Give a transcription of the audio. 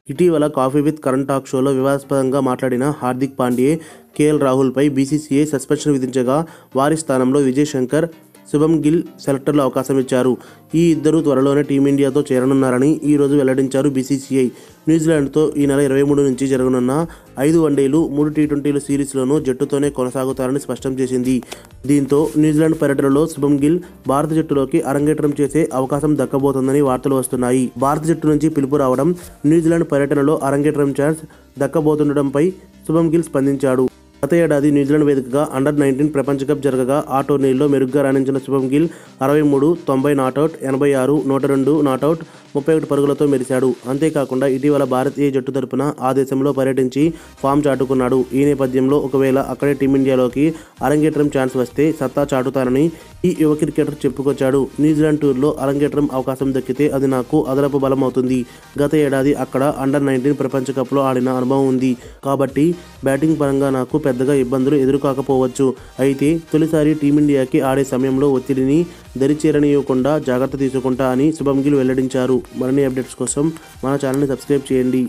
ఇటీవల coffee with Karan talk షోలో వివాదాస్పదంగా మాట్లాడిన హార్దిక్ పాండ్యా, కేఎల్ రాహుల్పై బీసీసీఐ సస్పెన్షన్ విధించగా వారి స్థానంలో విజయ్ శంకర్, శుభమ్ గిల్ సెలెక్టర్లు అవకాశం ఇచ్చారు. ఈ ఇద్దరు త్వరలోనే టీమిండియాతో చేరనున్నారని ఈ రోజు వెల్లడించారు బీసీసీఐ. న్యూజిలాండ్తో ఈ నెల 23 నుంచి జరగనున్న 5 వన్డేలు, 3 టీ20ల సిరీస్లోనూ జట్టుతోనే కొనసాగుతారని స్పష్టం చేసింది. దీంతో న్యూజిలాండ్ పర్యటనలో శుభమ్ గిల్ భారత జట్టులోకి అరంగేట్రం చేసే అవకాశం దక్కబోతోందని వార్తలు వస్తున్నాయి. భారత జట్టు నుంచి పిలుపు రావడం, న్యూజిలాండ్ పర్యటనలో అరంగేట్రం ఛాన్స్ దక్కబోతుండటంపై శుభమ్ గిల్ స్పందించాడు. గత ఏడాది న్యూజిలాండ్ వేదికగా అండర్-19 ప్రపంచ కప్ జరగగా ఆ టోర్నీలో మెరుగ్గా రాణించిన శుభమ్ గిల్ 63, 90 నాటౌట్, 86, 102 నాటౌట్, 31 పరుగులతో మెరిశాడు. అంతేకాకుండా ఇటీవల భారతీయ జట్టు తరపున ఆ దేశంలో పర్యటించి ఫామ్ చాటుకున్నాడు. ఈ నేపథ్యంలో ఒకవేళ అక్కడే టీమిండియాలోకి అరంగేట్రం ఛాన్స్ వస్తే సత్తా చాటుతానని ఈ యువ క్రికెటర్ చెప్పుకొచ్చాడు. న్యూజిలాండ్ టూర్లో అరంగేట్రం అవకాశం దక్కితే అది నాకు అదనపు బలం అవుతుంది. గత ఏడాది అక్కడ అండర్-19 ప్రపంచ కప్లో ఆడిన అనుభవం ఉంది కాబట్టి బ్యాటింగ్ పరంగా నాకు పెద్దగా ఇబ్బందులు ఎదురుకాకపోవచ్చు. అయితే తొలిసారి టీమిండియాకి ఆడే సమయంలో ఒత్తిడిని దరిచేరనీయకుండా జాగ్రత్త తీసుకుంటా అని శుభమ్ గిల్ వెల్లడించారు. మరిన్ని అప్డేట్స్ కోసం మన ఛానల్ని సబ్స్క్రైబ్ చేయండి.